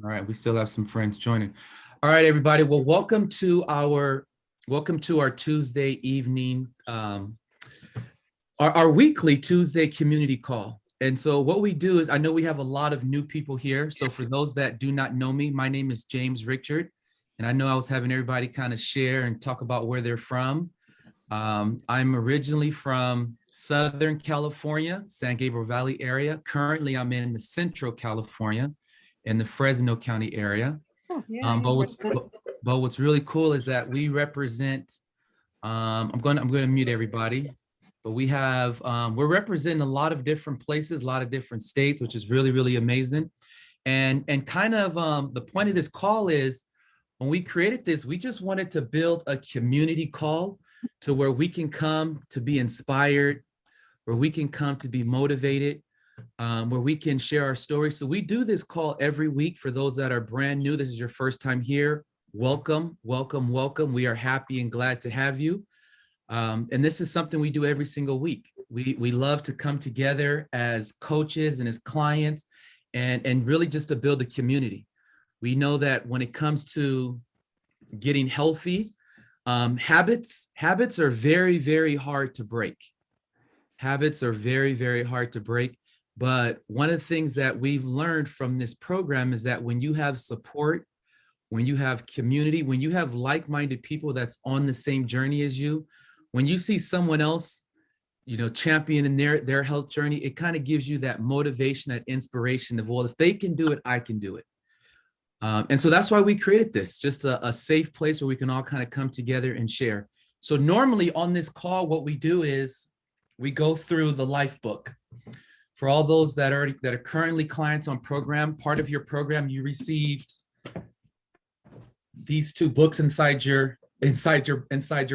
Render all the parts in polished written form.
All right, we still have some friends joining. All right, everybody. Well, welcome to our Tuesday evening, our weekly Tuesday community call. And so what we do is, I know we have a lot of new people here. So for those that do not know me, my name is James Richard, and I know I was having everybody kind of share and talk about where they're from. I'm originally from Southern California, San Gabriel Valley area. Currently, I'm in the Central California, in the Fresno County area. Oh, yeah, But what's really cool is that we represent. I'm going to mute everybody, but we're representing a lot of different places, a lot of different states, which is really really amazing. And kind of the point of this call is, when we created this, we just wanted to build a community call to where we can come to be inspired, where we can come to be motivated, where we can share our stories. So we do this call every week. For those that are brand new, this is your first time here. Welcome, welcome, welcome. We are happy and glad to have you. And this is something we do every single week. We love to come together as coaches and as clients, and really just to build a community. We know that when it comes to getting healthy, habits are very, very hard to break. Habits are very, very hard to break. But one of the things that we've learned from this program is that when you have support, when you have community, when you have like-minded people that's on the same journey as you, when you see someone else, championing their health journey, it kind of gives you that motivation, that inspiration of, well, if they can do it, I can do it. And so that's why we created this, just a safe place where we can all kind of come together and share. So normally on this call, what we do is we go through the life book. For all those that are currently clients on program, part of your program, you received these two books inside your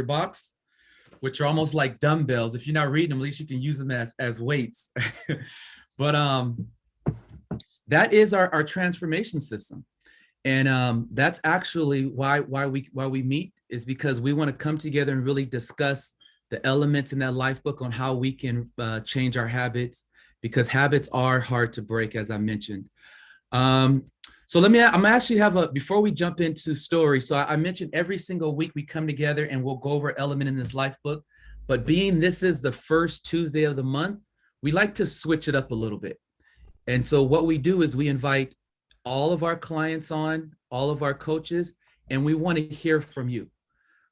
box, which are almost like dumbbells. If you're not reading them, at least you can use them as weights. But that is our transformation system. And that's actually why we meet, is because we want to come together and really discuss the elements in that life book on how we can change our habits, because habits are hard to break, as I mentioned. So I'm actually before we jump into stories, so I mentioned every single week we come together and we'll go over an element in this life book, but being this is the first Tuesday of the month, we like to switch it up a little bit. And so what we do is we invite all of our clients on, all of our coaches, and we want to hear from you.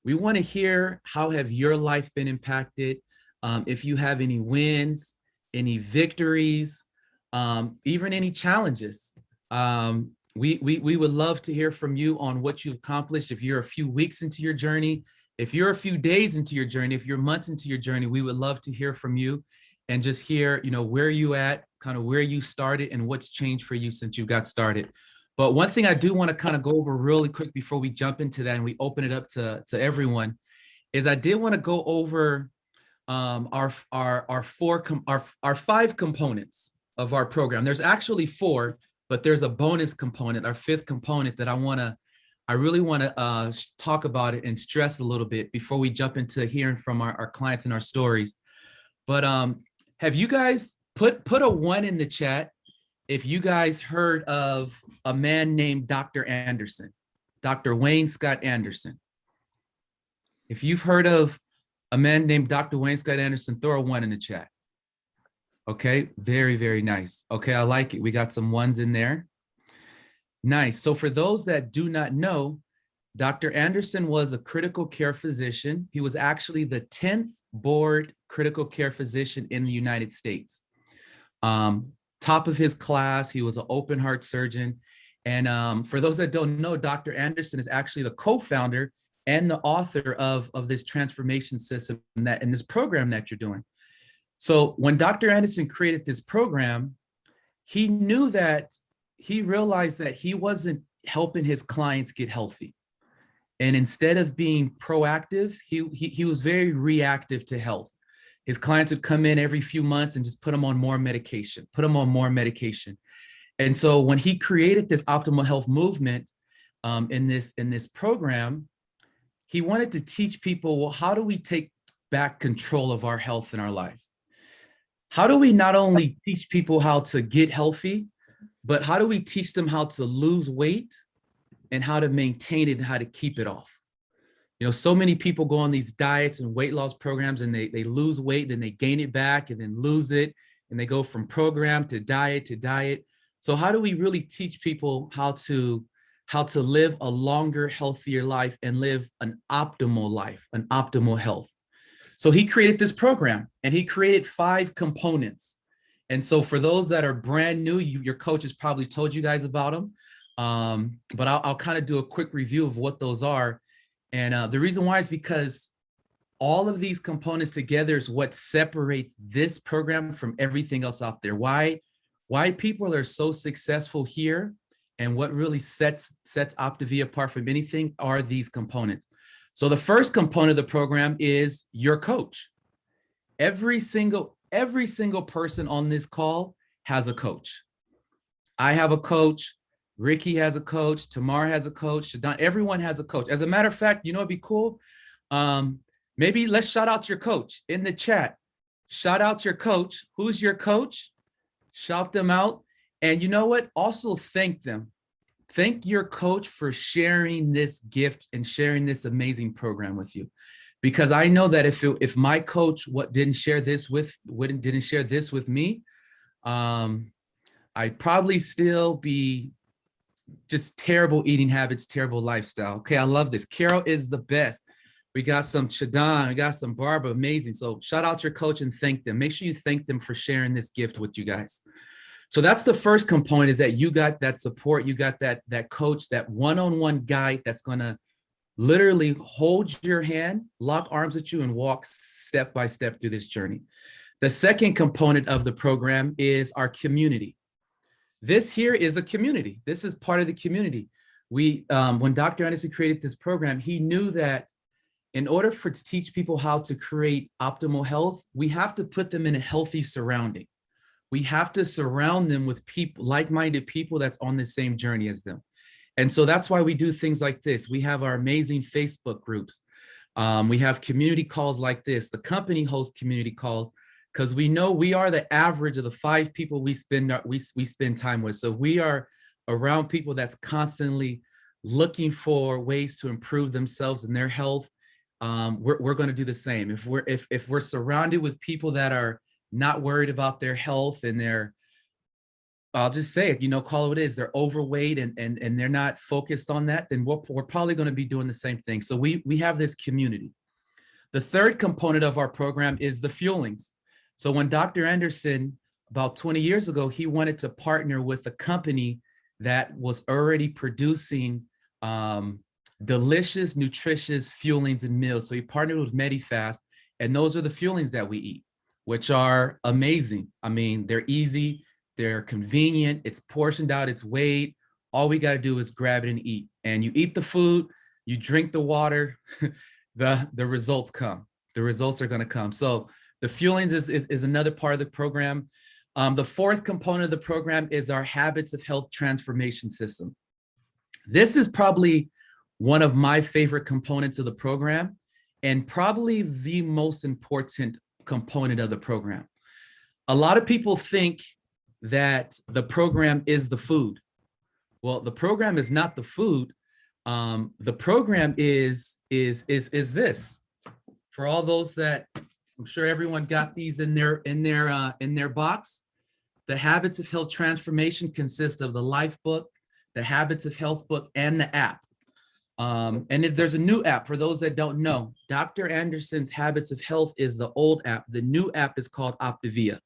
We want to hear, how have your life been impacted? If you have any wins, any victories, even any challenges. We would love to hear from you on what you accomplished. If you're a few weeks into your journey, if you're a few days into your journey, if you're months into your journey, we would love to hear from you and just hear, where you at, kind of where you started and what's changed for you since you got started. But one thing I do want to kind of go over really quick before we jump into that and we open it up to everyone, is I did want to go over our five components of our program. There's actually four, but there's a bonus component, our fifth component, that I really want to talk about it and stress a little bit before we jump into hearing from our clients and our stories. But have you guys put a 1 in the chat if you guys heard of a man named Dr. Anderson, Dr. Wayne Scott Anderson? If you've heard of a man named Dr. Wayne Scott Anderson, throw a 1 in the chat. Okay, very, very nice. Okay, I like it. We got some 1s in there. Nice. So for those that do not know, Dr. Anderson was a critical care physician. He was actually the 10th board critical care physician in the United States. Top of his class, he was an open heart surgeon. And for those that don't know, Dr. Anderson is actually the co-founder and the author of this transformation system in this program that you're doing. So when Dr. Anderson created this program, he realized that he wasn't helping his clients get healthy. And instead of being proactive, he was very reactive to health. His clients would come in every few months and just put them on more medication. And so when he created this optimal health movement in this program, he wanted to teach people, well, how do we take back control of our health in our life? How do we not only teach people how to get healthy, but how do we teach them how to lose weight and how to maintain it and how to keep it off? You know, so many people go on these diets and weight loss programs and they lose weight, then they gain it back and then lose it. And they go from program to diet to diet. So how do we really teach people how to live a longer, healthier life and live an optimal life, an optimal health? So he created this program and he created 5 components. And so for those that are brand new, your coach has probably told you guys about them. But I'll kind of do a quick review of what those are. And the reason why is because all of these components together is what separates this program from everything else out there. Why people are so successful here and what really sets Optavia apart from anything are these components. So the first component of the program is your coach. Every single person on this call has a coach. I have a coach. Ricky has a coach. Tamar has a coach. Shadon, everyone has a coach. As a matter of fact, you know, it'd be cool. Maybe let's shout out your coach in the chat. Shout out your coach. Who's your coach? Shout them out. And you know what? Also thank them. Thank your coach for sharing this gift and sharing this amazing program with you. Because I know that if my coach didn't share this with me, I'd probably still be just terrible eating habits, terrible lifestyle. Okay, I love this. Carol is the best. We got some Shadon, we got some Barbara, amazing. So shout out your coach and thank them. Make sure you thank them for sharing this gift with you guys. So that's the first component, is that you got that support, you got that coach, that one-on-one guide that's gonna literally hold your hand, lock arms with you, and walk step by step through this journey. The second component of the program is our community. This here is a community. This is part of the community. When Dr. Anderson created this program, he knew that in order to teach people how to create optimal health, we have to put them in a healthy surrounding. We have to surround them with people, like-minded people that's on the same journey as them. And so that's why we do things like this. We have our amazing Facebook groups. We have community calls like this. The company hosts community calls because we know we are the average of the 5 people we spend time with. So we are around people that's constantly looking for ways to improve themselves and their health. We're going to do the same. If we're surrounded with people that are not worried about their health and I'll just say it, you know, call it what it is, they're overweight and they're not focused on that, then we're probably going to be doing the same thing. So we have this community. The third component of our program is the fuelings. So when Dr. Anderson, about 20 years ago, he wanted to partner with a company that was already producing delicious, nutritious fuelings and meals. So he partnered with MediFast, and those are the fuelings that we eat, which are amazing. I mean, they're easy, they're convenient, it's portioned out, it's weighed. All we got to do is grab it and eat. And you eat the food, you drink the water, the results come. The results are going to come. So the fuelings is another part of the program. The fourth component of the program is our habits of health transformation system. This is probably one of my favorite components of the program and probably the most important component of the program. A lot of people think that the program is the food. Well, the program is not the food. The program is this. For all those that, I'm sure everyone got these in their box. The Habits of Health Transformation consists of the Life book, the Habits of Health book, and the app. There's a new app for those that don't know. Dr. Anderson's Habits of Health is the old app. The new app is called Optavia.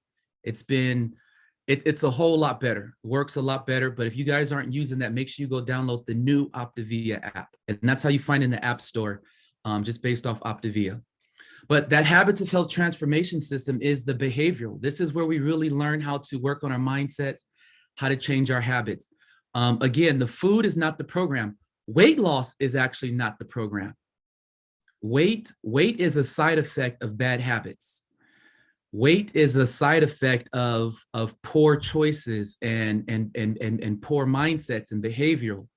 It's a whole lot better, works a lot better. But if you guys aren't using that, make sure you go download the new Optavia app. And that's how you find it in the App Store, just based off Optavia. But that Habits of Health Transformation System is the behavioral. This is where we really learn how to work on our mindsets, how to change our habits. Again, the food is not the program. Weight loss is actually not the program. Weight is a side effect of bad habits. Weight is a side effect of poor choices and poor mindsets and behavioral.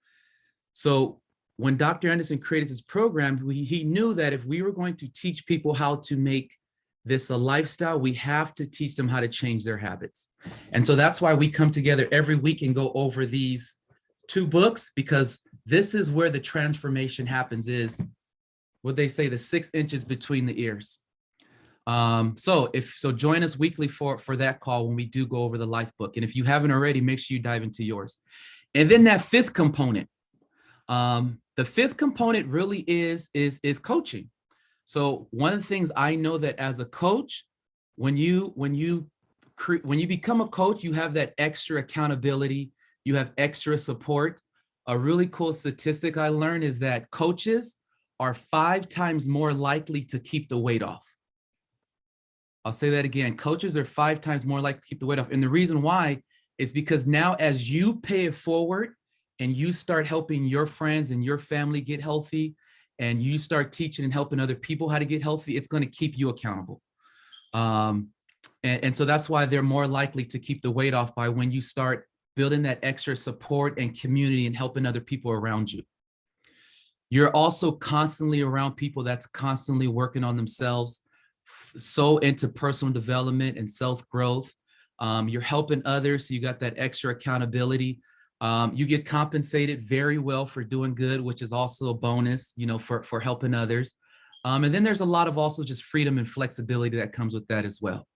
So when Dr. Anderson created this program, he knew that if we were going to teach people how to make this a lifestyle, we have to teach them how to change their habits. And so that's why we come together every week and go over these 2 books, because this is where the transformation happens, is what they say, the 6 inches between the ears. So join us weekly for that call when we do go over the life book. And if you haven't already, make sure you dive into yours. And then that 5th component, the 5th component really is coaching. So one of the things I know that as a coach, when you become a coach, you have that extra accountability, you have extra support. A really cool statistic I learned is that coaches are 5 times more likely to keep the weight off. I'll say that again. Coaches are 5 times more likely to keep the weight off. And the reason why is because now as you pay it forward and you start helping your friends and your family get healthy, and you start teaching and helping other people how to get healthy, it's going to keep you accountable. And so that's why they're more likely to keep the weight off, by when you start building that extra support and community and helping other people around you. You're also constantly around people that's constantly working on themselves, so into personal development and self-growth. You're helping others, so you got that extra accountability. You get compensated very well for doing good, which is also a bonus, for helping others. And then there's a lot of also just freedom and flexibility that comes with that as well.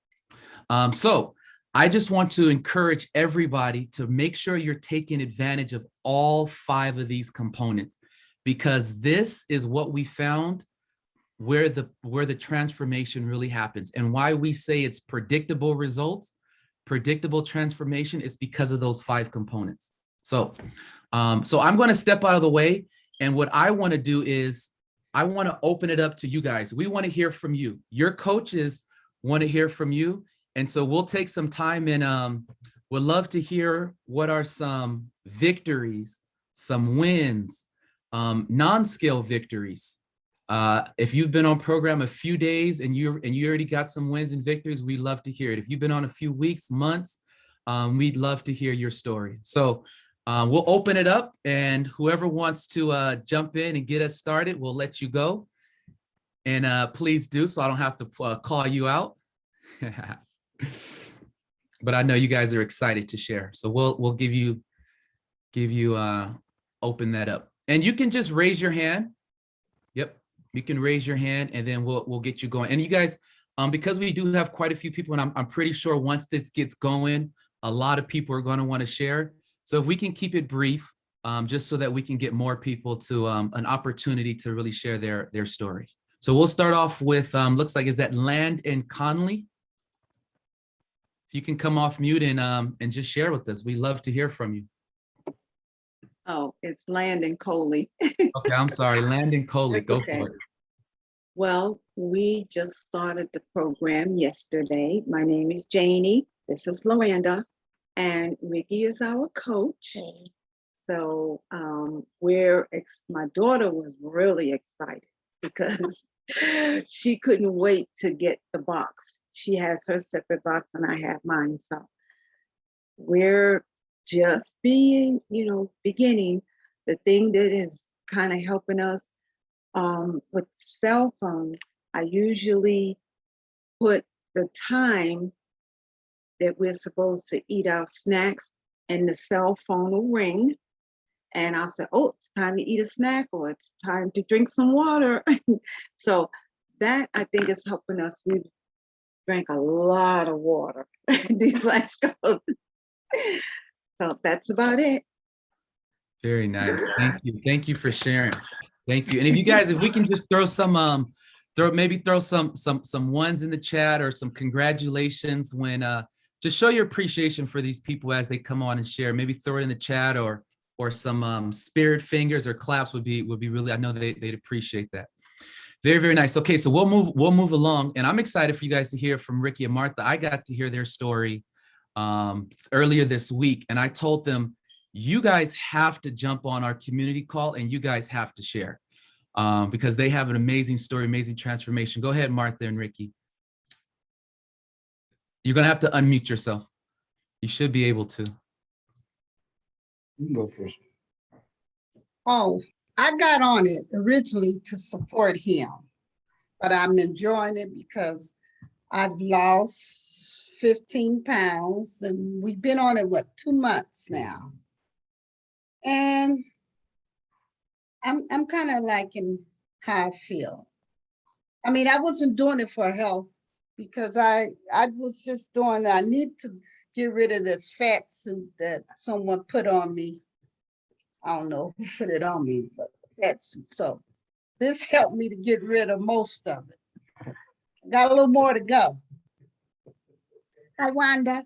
So I just want to encourage everybody to make sure you're taking advantage of all 5 of these components, because this is what we found where the transformation really happens, and why we say it's predictable results, predictable transformation, is because of those 5 components. So I'm going to step out of the way. And what I want to do is I want to open it up to you guys. We want to hear from you. Your coaches want to hear from you. And so we'll take some time and would love to hear what are some victories, some wins, non-scale victories. If you've been on program a few days and you already got some wins and victories, we'd love to hear it. If you've been on a few weeks, months, we'd love to hear your story. So we'll open it up, and whoever wants to jump in and get us started, we'll let you go. And please do, so I don't have to call you out. But I know you guys are excited to share. So we'll give you open that up. And you can just raise your hand. Yep, you can raise your hand, and then we'll get you going. And you guys, because we do have quite a few people, and I'm pretty sure once this gets going, a lot of people are going to want to share. So if we can keep it brief, just so that we can get more people to an opportunity to really share their story. So we'll start off with, looks like, is that Land and Conley? If you can come off mute and just share with us. We love to hear from you. Oh, it's Landon Coley. Okay, I'm sorry, Landon Coley. Go for it. Well, we just started the program yesterday. My name is Janie. This is Loranda, and Ricky is our coach. So my daughter was really excited because she couldn't wait to get the box. She has her separate box and I have mine. So we're just beginning. The thing that is kind of helping us with cell phone, I usually put the time that we're supposed to eat our snacks, and the cell phone will ring, and I'll say, oh, it's time to eat a snack, or it's time to drink some water. So that, I think, is helping us. We've drank a lot of water these last couple. So that's about it. Very nice. Thank you. Thank you for sharing. Thank you. And if you guys, if we can just throw some throw some ones in the chat, or some congratulations when just show your appreciation for these people as they come on and share. Maybe throw it in the chat, or some spirit fingers or claps would be really, I know they'd appreciate that. Very, very nice. Okay, so we'll move along, and I'm excited for you guys to hear from Ricky and Martha. I got to hear their story earlier this week, and I told them, you guys have to jump on our community call, and you guys have to share because they have an amazing story, amazing transformation. Go ahead, Martha and Ricky. You're gonna have to unmute yourself. You should be able to. You can go first. Oh, I got on it originally to support him, but I'm enjoying it because I've lost 15 pounds and we've been on it, what, 2 months now? And I'm kind of liking how I feel. I mean, I wasn't doing it for health because I was just doing, I need to get rid of this fat suit that someone put on me. I don't know who put it on me, but fat suit. So this helped me to get rid of most of it. Got a little more to go. Hi, Wanda.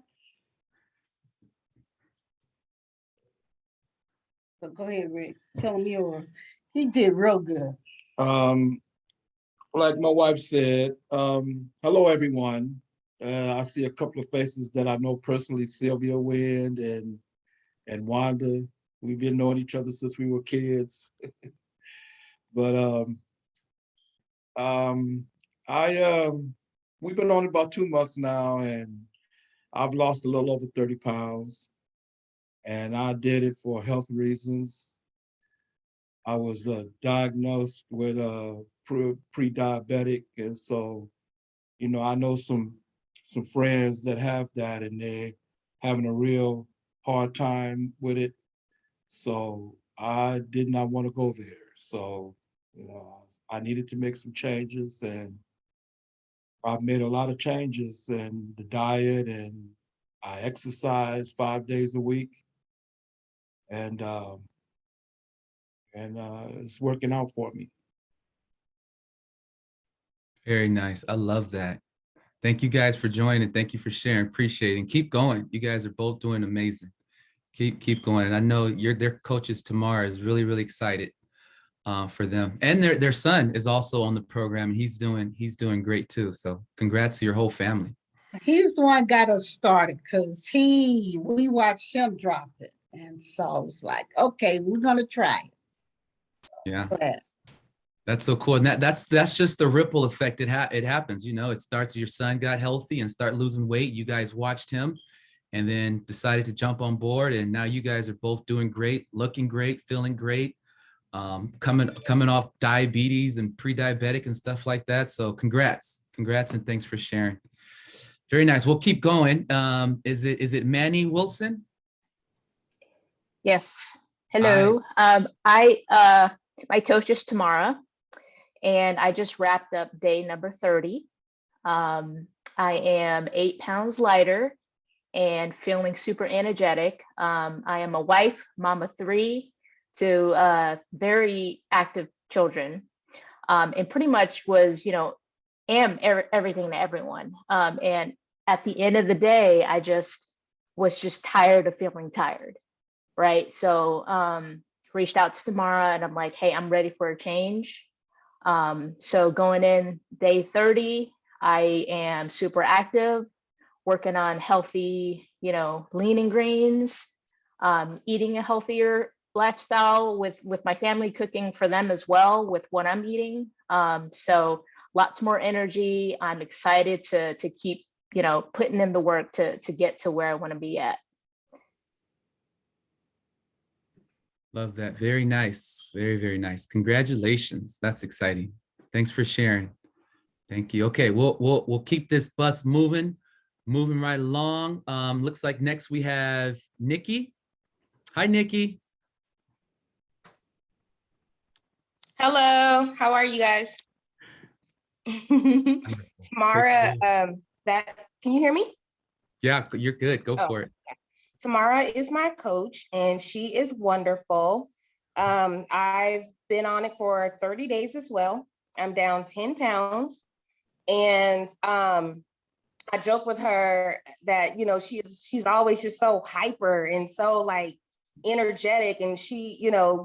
But go ahead, Rick. Tell him yours. He did real good. Like my wife said, hello everyone. I see a couple of faces that I know personally, Sylvia Wind and Wanda. We've been knowing each other since we were kids. But we've been on about 2 months now, and I've lost a little over 30 pounds. And I did it for health reasons. I was diagnosed with pre-diabetic, and so, you know, I know some friends that have that, and they're having a real hard time with it. So I did not want to go there. So, you know, I needed to make some changes, and I've made a lot of changes in the diet, and I exercise 5 days a week, and it's working out for me. Very nice. I love that. Thank you guys for joining. Thank you for sharing. Appreciate it. And keep going. You guys are both doing amazing. Keep going. And I know their coaches tomorrow is really, really excited for them. And their son is also on the program. He's doing great too. So congrats to your whole family. He's the one got us started because we watched him drop it. And so I was like, okay, we're gonna try it. Yeah. But That's so cool. And that's just the ripple effect. It happens, you know, it starts, your son got healthy and start losing weight. You guys watched him and then decided to jump on board. And now you guys are both doing great, looking great, feeling great, coming off diabetes and pre-diabetic and stuff like that. So congrats, and thanks for sharing. Very nice. We'll keep going. Is it Manny Wilson? Yes. Hello. My coach is Tamara, and I just wrapped up day number 30. I am 8 pounds lighter and feeling super energetic. I am a wife, mom of 3, to very active children, and pretty much was, am everything to everyone. And at the end of the day, I was just tired of feeling tired, right? So reached out to Tamara and I'm like, hey, I'm ready for a change. So going in day 30, I am super active, working on healthy, lean and greens, eating a healthier lifestyle with my family, cooking for them as well with what I'm eating. So lots more energy. I'm excited to keep, putting in the work to get to where I want to be at. Love that. Very nice. Very, very nice. Congratulations. That's exciting. Thanks for sharing. Thank you. Okay, we'll keep this bus moving right along. Looks like next we have Nikki. Hi, Nikki. Hello, how are you guys? Tamara, can you hear me? Yeah, you're good. Go for it. Tamara is my coach and she is wonderful. I've been on it for 30 days as well. I'm down 10 pounds. And I joke with her that, she's always just so hyper and so like energetic, and she,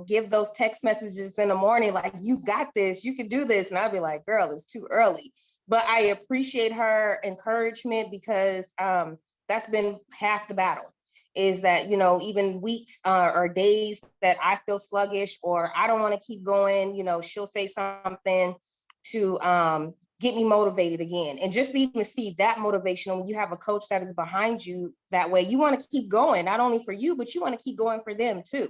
give those text messages in the morning like, you got this, you can do this. And I'd be like, girl, it's too early. But I appreciate her encouragement because that's been half the battle, is that, even weeks or days that I feel sluggish or I don't want to keep going, she'll say something to get me motivated again. And just to even see that motivation when you have a coach that is behind you that way, you want to keep going, not only for you, but you want to keep going for them too.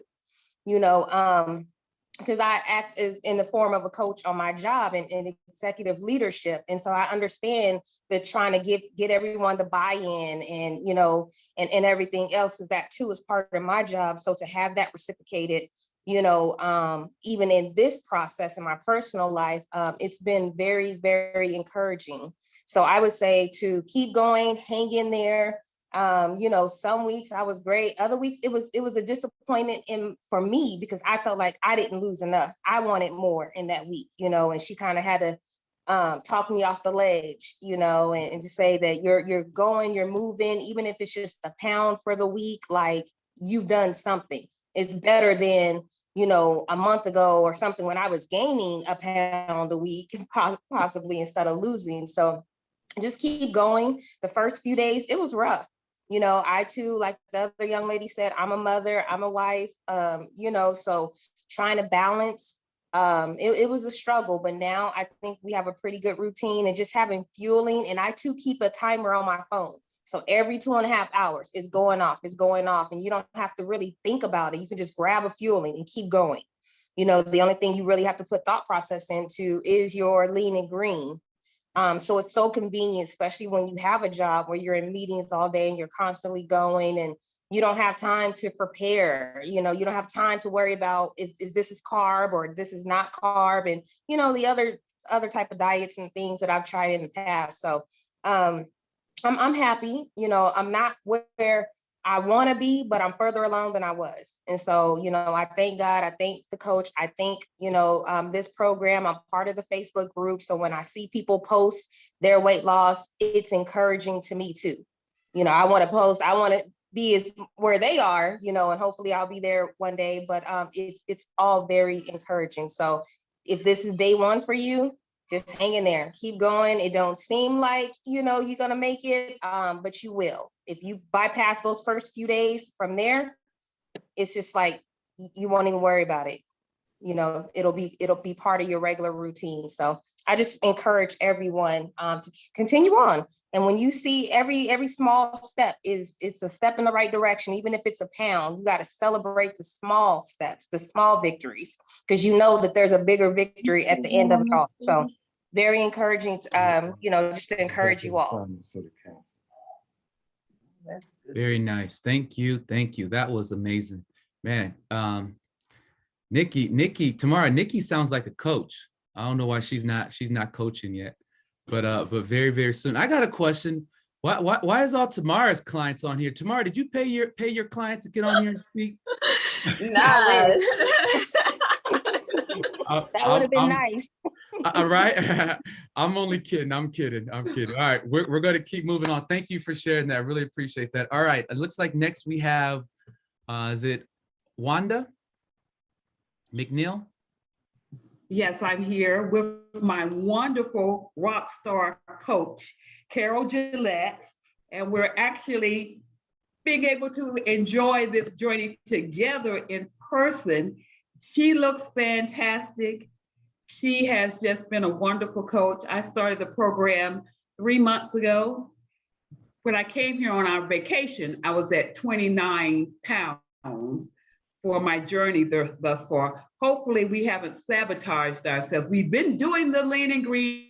because I act as in the form of a coach on my job and executive leadership. And so I understand that trying to get everyone to buy in and, you know, and everything else, because that too is part of my job. So to have that reciprocated, you know, even in this process in my personal life, it's been very, very encouraging. So I would say to keep going, hang in there. You know, some weeks I was great. Other weeks it was a disappointment for me because I felt like I didn't lose enough. I wanted more in that week, you know, and she kind of had to talk me off the ledge, you know, and just say that you're going, you're moving, even if it's just a pound for the week, like you've done something. It's better than, you know, a month ago or something when I was gaining a pound a week, possibly instead of losing. So just keep going. The first few days, it was rough. You know, I too, like the other young lady said, I'm a mother, I'm a wife, you know, so trying to balance, it was a struggle, but now I think we have a pretty good routine and just having fueling. And I too keep a timer on my phone. So every 2.5 hours it's going off, and you don't have to really think about it. You can just grab a fueling and keep going. You know, the only thing you really have to put thought process into is your lean and green. So it's so convenient, especially when you have a job where you're in meetings all day and you're constantly going and you don't have time to prepare. You know, you don't have time to worry about if this is carb or this is not carb, and you know, the other type of diets and things that I've tried in the past. So I'm happy. You know, I'm not where I want to be, but I'm further along than I was. And so, you know, I thank God, I thank the coach, I thank, you know, this program. I'm part of the Facebook group. So when I see people post their weight loss, it's encouraging to me too. You know, I want to post, I want to be as where they are, you know, and hopefully I'll be there one day, but it's all very encouraging. So if this is day one for you, just hang in there, keep going. It don't seem like, you know, you're going to make it, but you will. If you bypass those first few days from there, it's just like, you won't even worry about it. You know, it'll be part of your regular routine. So I just encourage everyone to continue on. And when you see every small step it's a step in the right direction, even if it's a pound, you got to celebrate the small steps, the small victories, because you know that there's a bigger victory at the end of it all. So very encouraging, you know, just to encourage you all. That's good. Very nice. Thank you. Thank you. That was amazing, man. Nikki, tomorrow, Nikki sounds like a coach. I don't know why she's not coaching yet, but very, very soon. I got a question. Why is all Tamara's clients on here? Tamara, did you pay your clients to get on here and speak? Nah. That would have been nice. All right. I'm only kidding. I'm kidding. All right. We're going to keep moving on. Thank you for sharing that. I really appreciate that. All right. It looks like next we have, is it Wanda McNeil? Yes, I'm here with my wonderful rock star coach, Carol Gillette, and we're actually being able to enjoy this journey together in person. She looks fantastic. She has just been a wonderful coach. I started the program 3 months ago. When I came here on our vacation, I was at 29 pounds for my journey thus far. Hopefully we haven't sabotaged ourselves. We've been doing the lean and green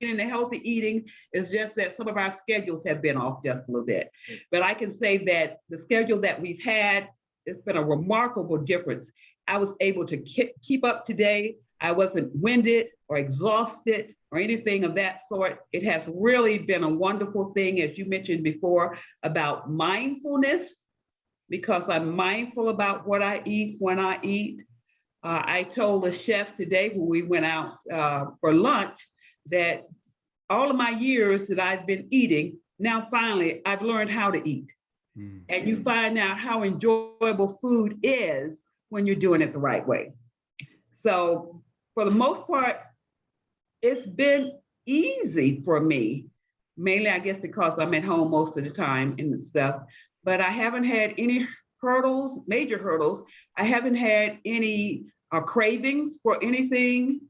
and the healthy eating. It's just that some of our schedules have been off just a little bit. But I can say that the schedule that we've had, it's been a remarkable difference. I was able to keep up today. I wasn't winded or exhausted or anything of that sort. It has really been a wonderful thing, as you mentioned before, about mindfulness, because I'm mindful about what I eat when I eat. I told the chef today when we went out for lunch that all of my years that I've been eating, now finally I've learned how to eat. And you find out how enjoyable food is when you're doing it the right way. So for the most part, it's been easy for me, mainly I guess because I'm at home most of the time and stuff, but I haven't had any hurdles, major hurdles. I haven't had any cravings for anything.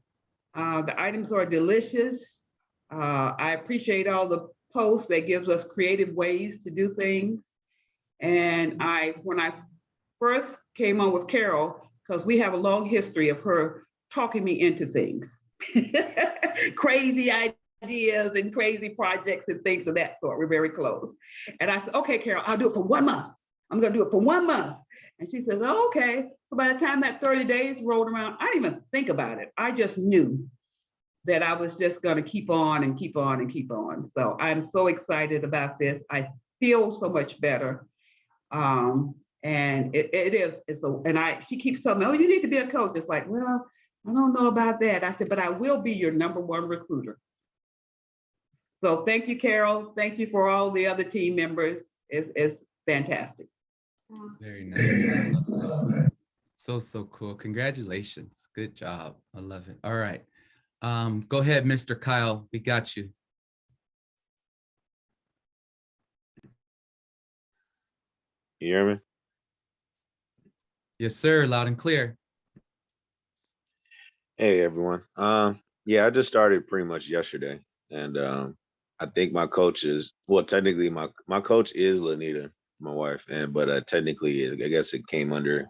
The items are delicious. I appreciate all the posts that gives us creative ways to do things. And when I first came on with Carol because we have a long history of her talking me into things, crazy ideas and crazy projects and things of that sort. We're very close. And I said, okay, Carol, I'll do it for 1 month. I'm going to do it for 1 month. And she says, oh, okay. So by the time that 30 days rolled around, I didn't even think about it. I just knew that I was just going to keep on and keep on and keep on. So I'm so excited about this. I feel so much better. And it is, she keeps telling me, oh, you need to be a coach. It's like, well, I don't know about that. I said, but I will be your #1 recruiter. So thank you, Carol. Thank you for all the other team members. It's fantastic. Very nice. So cool. Congratulations. Good job. I love it. All right. Go ahead, Mr. Kyle. We got you. You hear me? Yes, sir. Loud and clear. Hey everyone. Yeah, I just started pretty much yesterday. And I think my coach is, well, technically my coach is Lanita, my wife, and but technically I guess it came under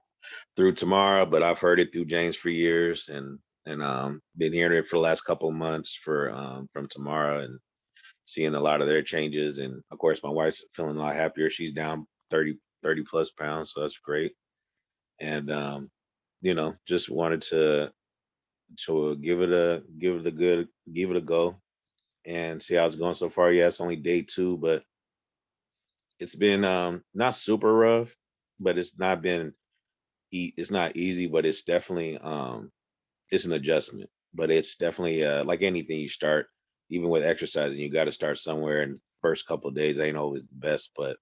through Tamara, but I've heard it through James for years and been hearing it for the last couple of months from Tamara and seeing a lot of their changes. And of course my wife's feeling a lot happier. She's down 30 plus pounds, so that's great. And just wanted to give it a go and see how it's going so far. Yeah, it's only day 2, but it's been not super rough, but it's not been it's not easy, but it's definitely it's an adjustment. But it's definitely like anything you start, even with exercising, you got to start somewhere, and first couple of days ain't always the best, but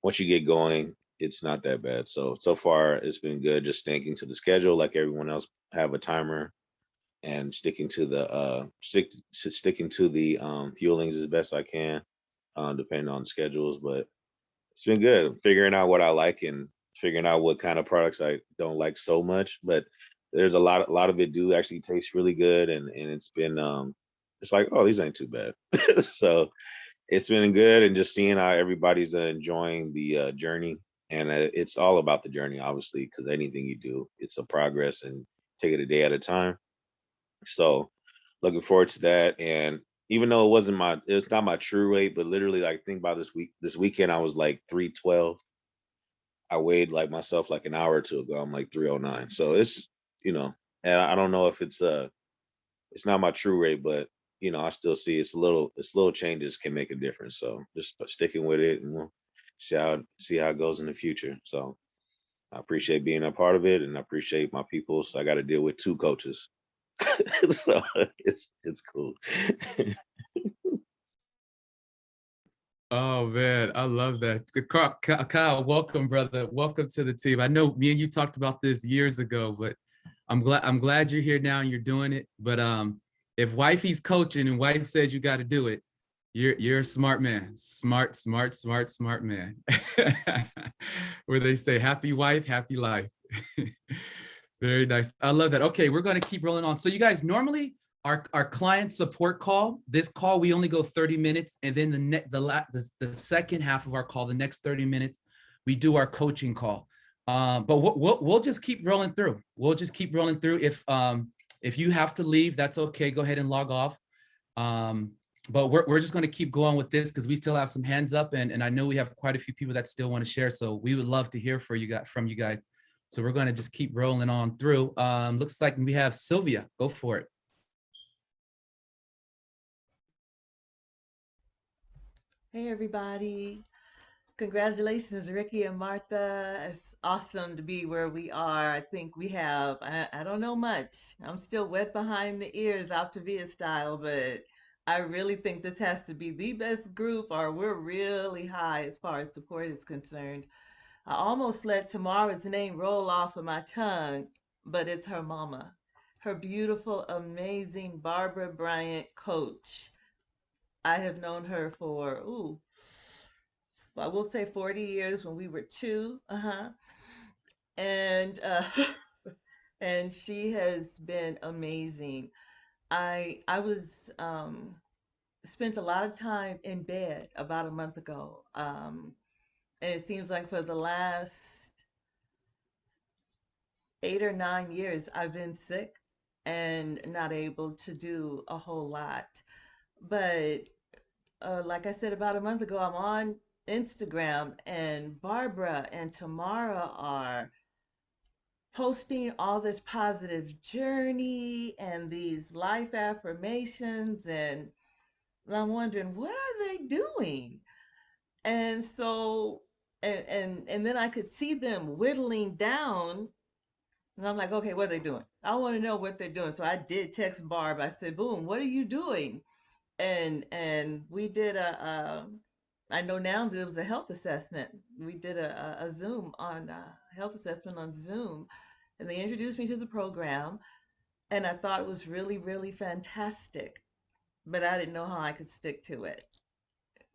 once you get going, it's not that bad. So far it's been good, just sticking to the schedule like everyone else, have a timer and sticking to the sticking to the fuelings as best I can, depending on schedules. But it's been good figuring out what I like and figuring out what kind of products I don't like so much. But there's a lot of it do actually taste really good, and it's been it's like, oh, these ain't too bad. So it's been good, and just seeing how everybody's enjoying the journey. And it's all about the journey, obviously, because anything you do, it's a progress, and take it a day at a time. So looking forward to that. And even though it's not my true weight, but literally, like, think about this weekend, I was like 312. I weighed like myself like an hour or two ago. I'm like 309. So it's, and I don't know if it's not my true weight, but I still see it's little changes can make a difference. So just sticking with it, and we'll see how it goes in the future. So I appreciate being a part of it, and I appreciate my people. So I got to deal with 2 coaches. So it's cool. Oh man, I love that. Kyle, welcome, brother. Welcome to the team. I know me and you talked about this years ago, but I'm glad you're here now and you're doing it. But if wifey's coaching and wife says you got to do it, you're a smart man. Smart man. Where they say happy wife, happy life. Very nice. I love that. Okay, we're going to keep rolling on. So you guys, normally our client support call, this call, we only go 30 minutes. And then the second half of our call, the next 30 minutes, we do our coaching call. But we'll just keep rolling through. We'll just keep rolling through. If you have to leave, that's okay. Go ahead and log off. But we're just going to keep going with this because we still have some hands up, and I know we have quite a few people that still want to share. So we would love to hear from you guys. So we're going to just keep rolling on through. Looks like we have Sylvia. Go for it. Hey, everybody. Congratulations, Ricky and Martha. It's awesome to be where we are. I think we have, I don't know much. I'm still wet behind the ears, Optavia style, but I really think this has to be the best group, or we're really high as far as support is concerned. I almost let tomorrow's name roll off of my tongue, but it's her mama, her beautiful, amazing Barbara Bryant coach. I have known her for, I will say 40 years when we were 2. And and she has been amazing. I was spent a lot of time in bed about a month ago. And it seems like for the last 8 or 9 years I've been sick and not able to do a whole lot. But like I said, about a month ago, I'm on Instagram, and Barbara and Tamara are posting all this positive journey and these life affirmations. And I'm wondering, what are they doing? And so, and then I could see them whittling down. And I'm like, okay, what are they doing? I want to know what they're doing. So I did text Barb. I said, boom, what are you doing? And we did I know now that it was a health assessment. We did a Zoom on health assessment on Zoom, and they introduced me to the program, and I thought it was really, really fantastic, but I didn't know how I could stick to it.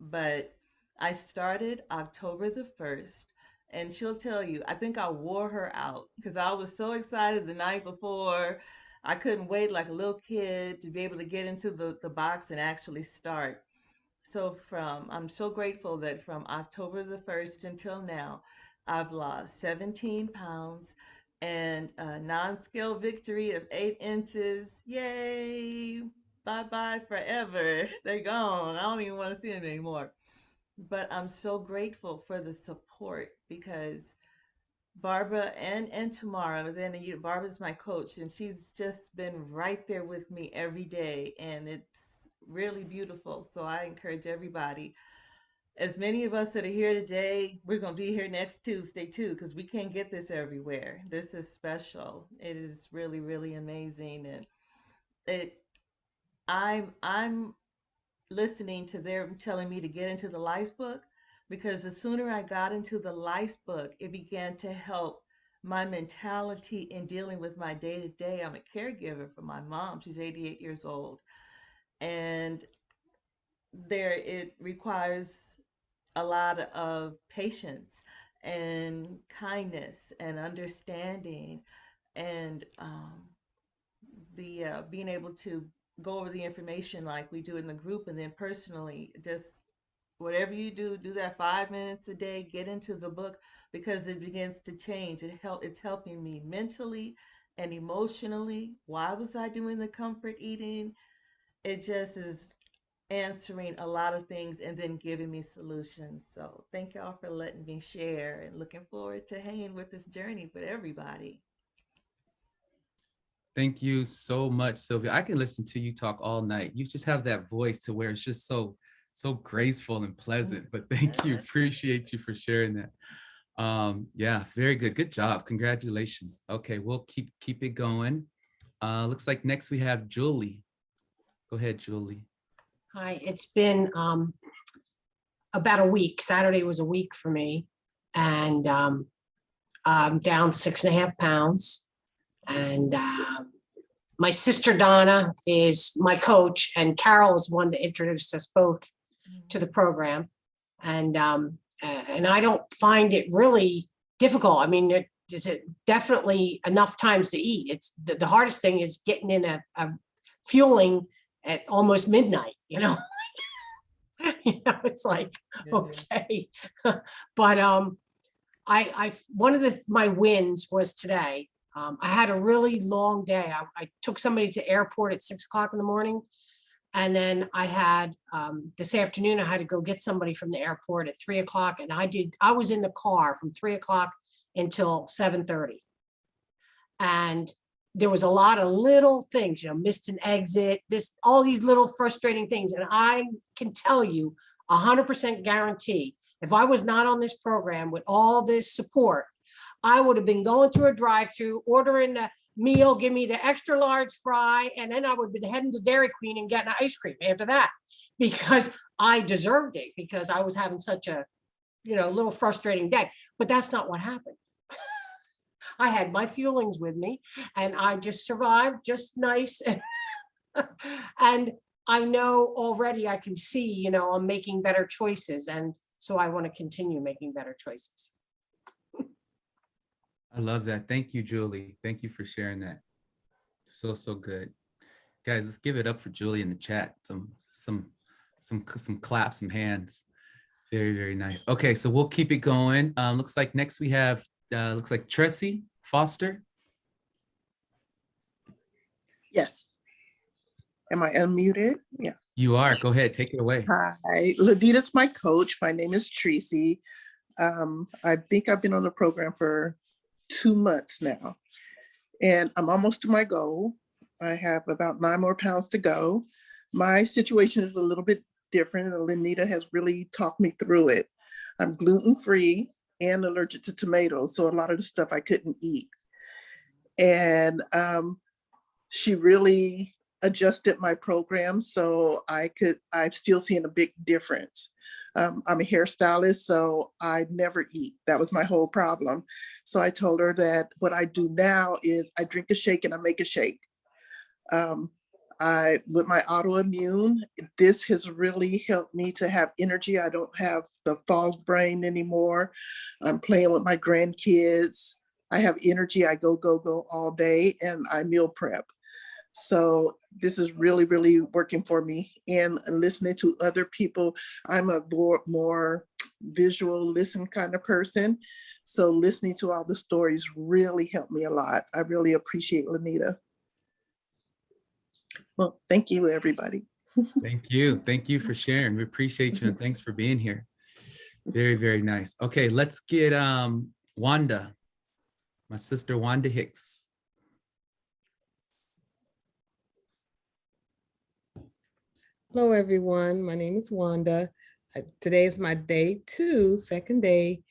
But I started October the 1st, and she'll tell you, I think I wore her out because I was so excited the night before. I couldn't wait like a little kid to be able to get into the box and actually start. So I'm so grateful that from October the 1st until now, I've lost 17 pounds and a non-scale victory of 8 inches. Yay! Bye-bye forever. They're gone. I don't even want to see them anymore. But I'm so grateful for the support because Barbara and Tamara, Barbara's my coach, and she's just been right there with me every day, and it's really beautiful. So I encourage everybody, as many of us that are here today, we're going to be here next Tuesday too, because we can't get this everywhere. This is special. It is really, really amazing, and it. I'm listening to them telling me to get into the life book because the sooner I got into the life book, it began to help my mentality in dealing with my day to day. I'm a caregiver for my mom. She's 88 years old. And there it requires a lot of patience and kindness and understanding and the being able to go over the information like we do in the group and then personally just whatever you do, do that 5 minutes a day, get into the book because it begins to change. It's helping me mentally and emotionally. Why was I doing the comfort eating? It just is answering a lot of things and then giving me solutions. So thank y'all for letting me share and looking forward to hanging with this journey with everybody. Thank you so much, Sylvia. I can listen to you talk all night. You just have that voice to where it's just so graceful and pleasant. But thank you. Appreciate you for sharing that. Yeah, very good. Good job. Congratulations. Okay, we'll keep it going. Looks like next we have Julie. Go ahead, Julie. Hi, it's been about a week. Saturday was a week for me, and I'm down 6.5 pounds. And my sister Donna is my coach, and Carol is one that introduced us both to the program. And I don't find it really difficult. I mean, there's definitely enough times to eat. It's the hardest thing is getting in a fueling at almost midnight, you know. It's like, okay. But I one of my wins was today. I had a really long day. I took somebody to the airport at 6 o'clock in the morning. And then I had this afternoon, I had to go get somebody from the airport at 3 o'clock. And I was in the car from 3 o'clock until 7:30. And there was a lot of little things, missed an exit, all these little frustrating things. And I can tell you 100% guarantee, if I was not on this program with all this support, I would have been going through a drive-through, ordering a meal, give me the extra large fry, and then I would have been heading to Dairy Queen and getting ice cream after that because I deserved it because I was having such a, little frustrating day. But that's not what happened. I had my feelings with me and I just survived just nice. And I know already I can see, I'm making better choices. And so I want to continue making better choices. I love that. Thank you, Julie. Thank you for sharing that. So good. Guys, let's give it up for Julie in the chat. Some claps, some hands. Very, very nice. Okay, so we'll keep it going. Looks like next we have looks like Tressie Foster. Yes. Am I unmuted? Yeah. You are. Go ahead. Take it away. Hi, Ladita's my coach. My name is Tracy. I think I've been on the program for 2 months now, and I'm almost to my goal. I have about 9 more pounds to go. My situation is a little bit different, and Lenita has really talked me through it. I'm gluten-free and allergic to tomatoes, so a lot of the stuff I couldn't eat. And she really adjusted my program so I'm still seeing a big difference. I'm a hairstylist, so I never eat. That was my whole problem. So I told her that what I do now is I drink a shake and I make a shake. With my autoimmune, this has really helped me to have energy. I don't have the fog brain anymore. I'm playing with my grandkids. I have energy. I go all day, and I meal prep. So this is really, really working for me. And listening to other people, I'm a more visual listen kind of person. So listening to all the stories really helped me a lot. I really appreciate Lenita. Well, thank you, everybody. Thank you. Thank you for sharing. We appreciate you and thanks for being here. Very, very nice. Okay, let's get Wanda, my sister Wanda Hicks. Hello, everyone. My name is Wanda. Today is my day 2, second day,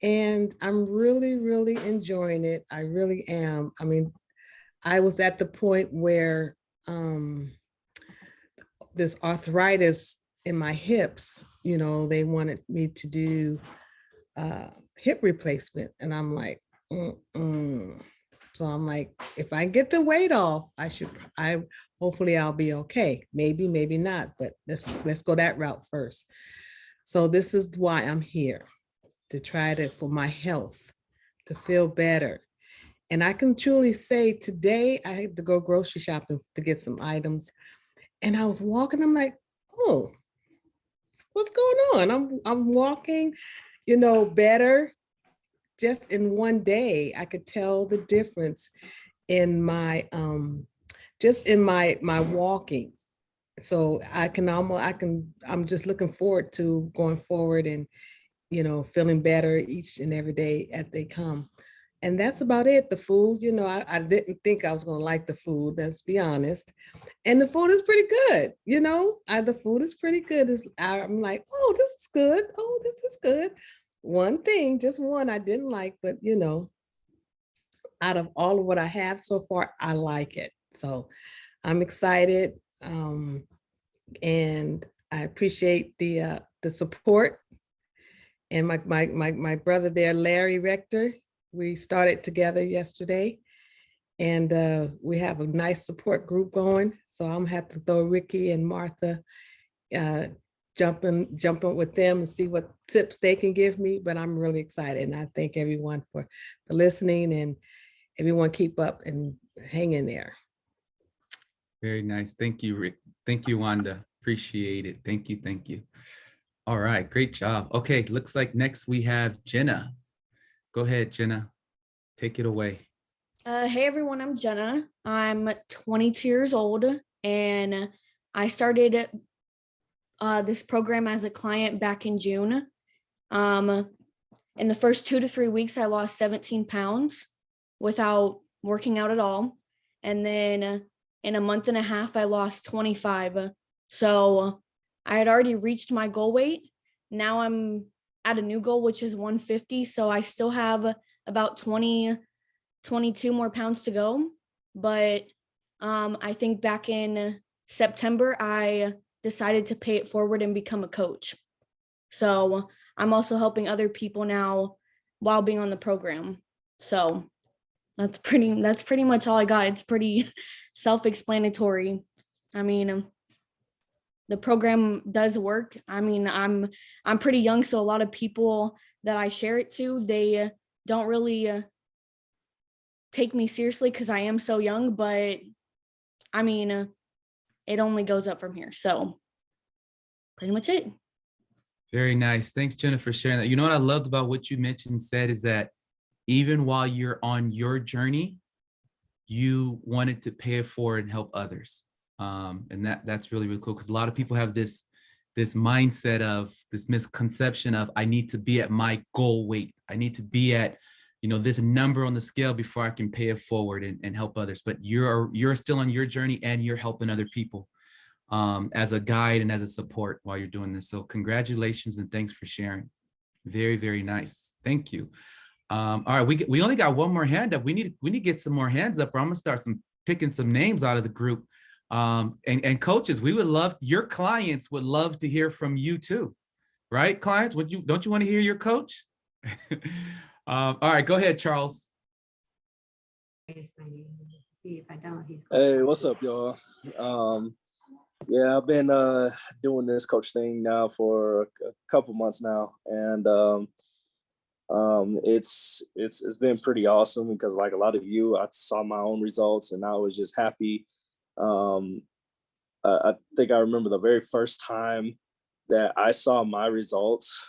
and I'm really, really enjoying it. I really am. I mean, I was at the point where this arthritis in my hips, they wanted me to do hip replacement, and I'm like, So I'm like, if I get the weight off, hopefully I'll be okay. Maybe, maybe not, but let's go that route first. So this is why I'm here, to try for my health, to feel better. And I can truly say today I had to go grocery shopping to get some items. And I was walking, I'm like, oh, what's going on? I'm walking, better. Just in one day, I could tell the difference in my just in my walking. So I'm just looking forward to going forward and feeling better each and every day as they come. And that's about it. The food, I didn't think I was going to like the food, let's be honest. And the food is pretty good, the food is pretty good. I'm like, oh, this is good. Oh, this is good. One thing, just one I didn't like, but out of all of what I have so far, I like it. So I'm excited. And I appreciate the support. And my brother there, Larry Rector, we started together yesterday, and we have a nice support group going. So I'm gonna have to throw Ricky and Martha jumping with them and see what tips they can give me, but I'm really excited. And I thank everyone for listening, and everyone keep up and hang in there. Very nice. Thank you, Rick. Thank you, Wanda. Appreciate it. Thank you. Thank you. All right. Great job. Okay. Looks like next we have Jenna. Go ahead, Jenna. Take it away. Hey, everyone. I'm Jenna. I'm 22 years old, and I started this program as a client back in June. In the first 2 to 3 weeks, I lost 17 pounds without working out at all. And then in a month and a half, I lost 25. So I had already reached my goal weight. Now I'm at a new goal, which is 150. So I still have about 22 more pounds to go. But I think back in September, I decided to pay it forward and become a coach. So I'm also helping other people now while being on the program. So that's pretty much all I got. It's pretty self-explanatory. I mean, the program does work. I mean, I'm pretty young, so a lot of people that I share it to, they don't really take me seriously because I am so young, but I mean, it only goes up from here. So pretty much it. Very nice. Thanks, Jenna, for sharing that. You know what I loved about what you mentioned and said is that even while you're on your journey, you wanted to pay it forward and help others. And that's really, really cool, because a lot of people have this mindset of this misconception of, I need to be at my goal weight. I need to be at, this number on the scale before I can pay it forward and help others. But you're still on your journey, and you're helping other people as a guide and as a support while you're doing this. So congratulations and thanks for sharing. Very, very nice. Thank you. All right, we only got one more hand up. We need to get some more hands up, or I'm gonna start picking some names out of the group. And coaches, your clients would love to hear from you too, right? Clients, don't you want to hear your coach? All right, go ahead, Charles. See if I don't, Hey, what's up, y'all? Yeah, I've been doing this coach thing now for a couple months now, and it's been pretty awesome, because like a lot of you, I saw my own results and I was just happy. I think I remember the very first time that I saw my results.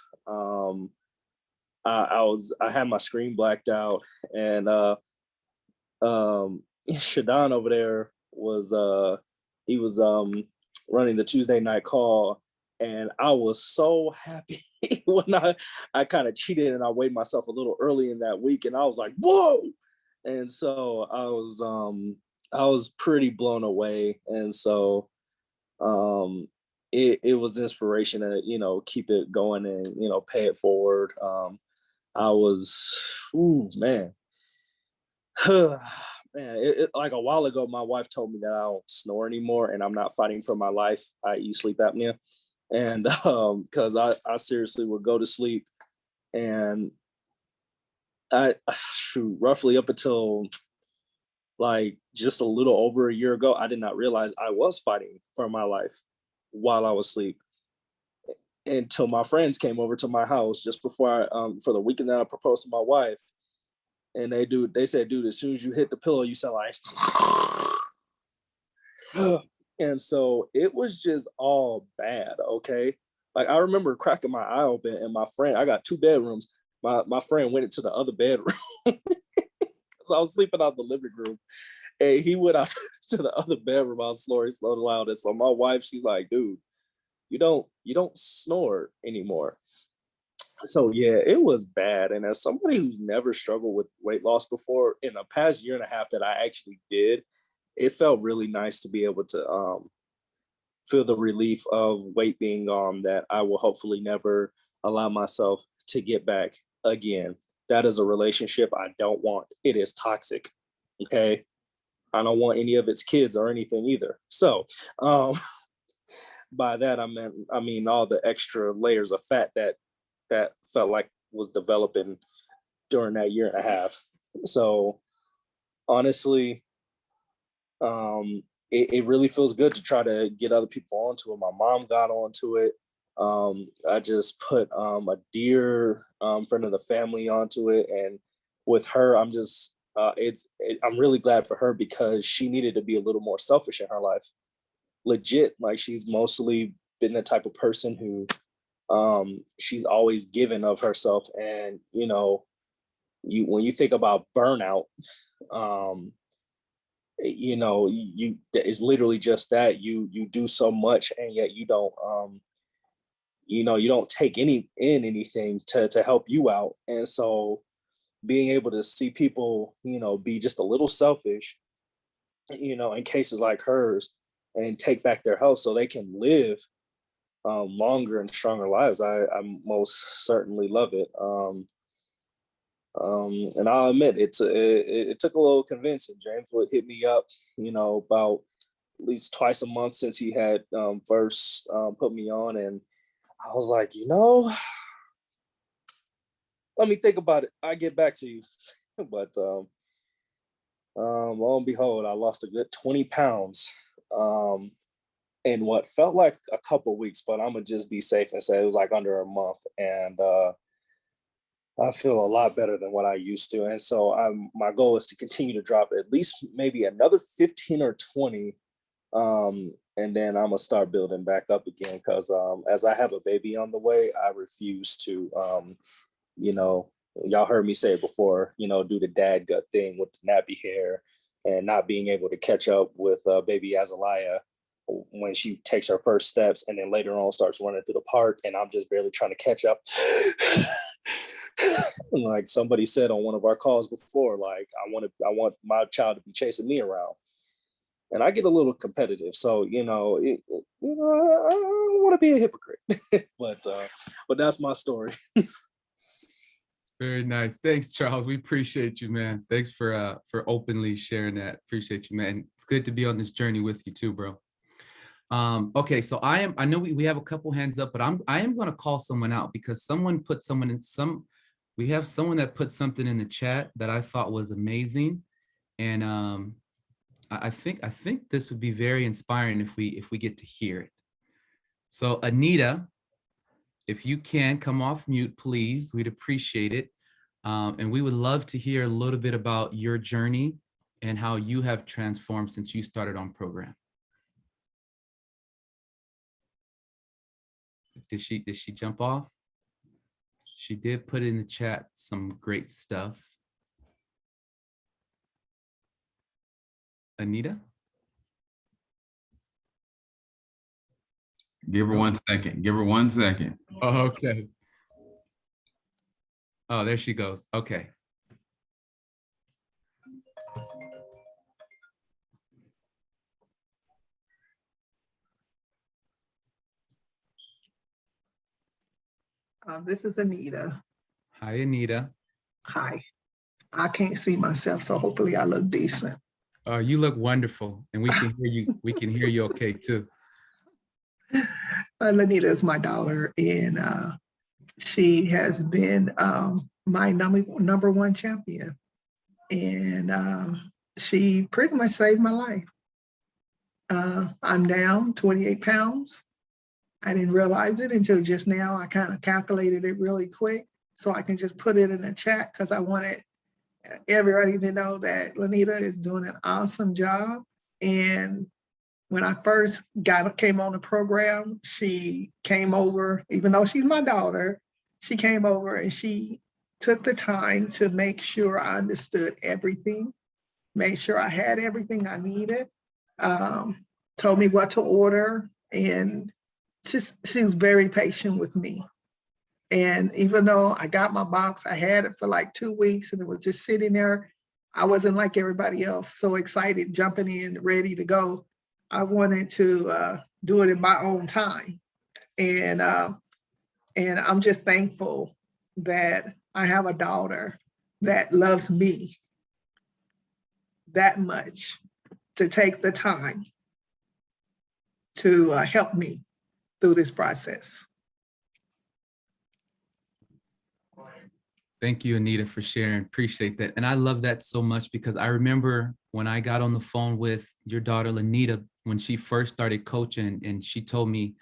I had my screen blacked out, and Shadon over there was he was running the Tuesday night call, and I was so happy when I kind of cheated and I weighed myself a little early in that week, and I was like, whoa. And so I was pretty blown away. And so it was inspiration to, keep it going and, pay it forward. I was, ooh, man. Man, like a while ago, my wife told me that I don't snore anymore and I'm not fighting for my life, i.e. sleep apnea. And because I seriously would go to sleep, and roughly up until like just a little over a year ago, I did not realize I was fighting for my life while I was asleep, until my friends came over to my house just before for the weekend that I proposed to my wife. And they said, dude, as soon as you hit the pillow, you sound like, and so it was just all bad. Okay. Like I remember cracking my eye open, and my friend, I got 2 bedrooms. My friend went into the other bedroom. So I was sleeping out the living room, and he went out to the other bedroom. I was snoring so loud. And so my wife, she's like, dude, you don't snore anymore. So yeah, it was bad. And as somebody who's never struggled with weight loss before, in the past year and a half that I actually did, it felt really nice to be able to feel the relief of weight being gone, that I will hopefully never allow myself to get back again. That is a relationship I don't want. It is toxic. Okay. I don't want any of its kids or anything either. So by that I mean all the extra layers of fat that felt like was developing during that year and a half. So honestly, it really feels good to try to get other people onto it. My mom got onto it. I just put a dear friend of the family onto it, and with her, I'm just I'm really glad for her, because she needed to be a little more selfish in her life. Legit, like she's mostly been the type of person who she's always given of herself, and when you think about burnout, you it's literally just that you do so much, and yet you don't you don't take anything to help you out. And so being able to see people be just a little selfish, in cases like hers, and take back their health so they can live longer and stronger lives, I most certainly love it. And I'll admit it took a little convincing. James would hit me up, about at least twice a month since he had first put me on, and I was like, let me think about it. I get back to you. But lo and behold, I lost a good 20 pounds in what felt like a couple weeks, but I'm gonna just be safe and say it was like under a month, and I feel a lot better than what I used to. And so my goal is to continue to drop at least maybe another 15 or 20. And then I'm gonna start building back up again, because as I have a baby on the way, I refuse to, y'all heard me say it before, do the dad gut thing with the nappy hair. and not being able to catch up with baby Azalea when she takes her first steps, and then later on starts running through the park, and I'm just barely trying to catch up. Like somebody said on one of our calls before, like I want my child to be chasing me around, and I get a little competitive. So I don't want to be a hypocrite, but that's my story. Very nice. Thanks, Charles. We appreciate you, man. Thanks for openly sharing that. Appreciate you, man. It's good to be on this journey with you too, bro. Okay, so I know we have a couple hands up, but I am going to call someone out because we have someone that put something in the chat that I thought was amazing. And I think this would be very inspiring if we get to hear it. So Anita, if you can come off mute, please, we'd appreciate it. And we would love to hear a little bit about your journey and how you have transformed since you started on program. Did she jump off? She did put in the chat some great stuff. Anita? Give her 1 second. Give her 1 second. Oh, okay. Oh, there she goes. Okay. This is Anita. Hi, Anita. Hi. I can't see myself, so hopefully I look decent. You look wonderful, and we can hear you. We can hear you okay too. Lanita is my daughter, and she has been my number one champion, and she pretty much saved my life. I'm down 28 pounds. I didn't realize it until just now. I kind of calculated it really quick so I can just put it in the chat because I wanted everybody to know that Lanita is doing an awesome job. And when I first came on the program, she came over, even though she's my daughter, she came over and she took the time to make sure I understood everything, made sure I had everything I needed, told me what to order, and she was very patient with me. And even though I got my box, I had it for like 2 weeks and it was just sitting there. I wasn't like everybody else, so excited, jumping in, ready to go. I wanted to do it in my own time. And I'm just thankful that I have a daughter that loves me that much to take the time to help me through this process. Thank you, Anita, for sharing. Appreciate that. And I love that so much because I remember when I got on the phone with your daughter, Lanita, when she first started coaching, and she told me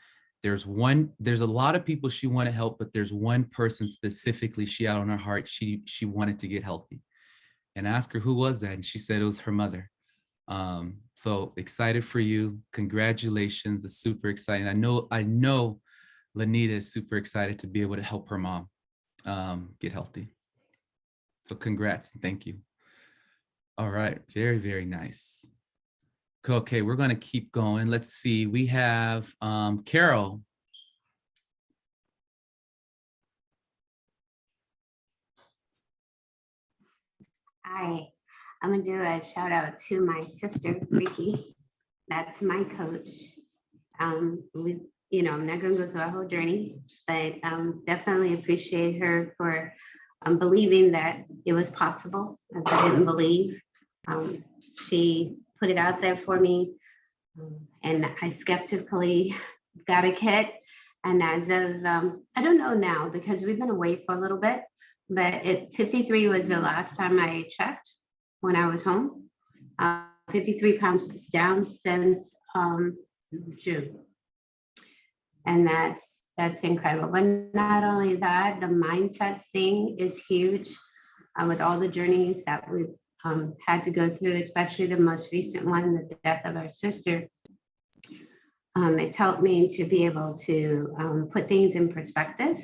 there's a lot of people she wanted to help, but there's one person specifically she had on her heart. She wanted to get healthy. And I asked her, who was that? And she said it was her mother. So excited for you. Congratulations. It's super exciting. I know Lanita is super excited to be able to help her mom get healthy. So congrats and thank you. All right, very, very nice. Okay, we're gonna keep going. Let's see, we have Carol. Hi, I'm gonna do a shout out to my sister, Ricky. That's my coach. I'm not gonna go through our whole journey, but definitely appreciate her for believing that it was possible, as I didn't believe. She put it out there for me, and I skeptically got a kit. And as of, I don't know now because we've been away for a little bit, but 53 was the last time I checked when I was home. 53 pounds down since June. And that's incredible. But not only that, the mindset thing is huge with all the journeys that we've had to go through, especially the most recent one, the death of our sister. It's helped me to be able to put things in perspective,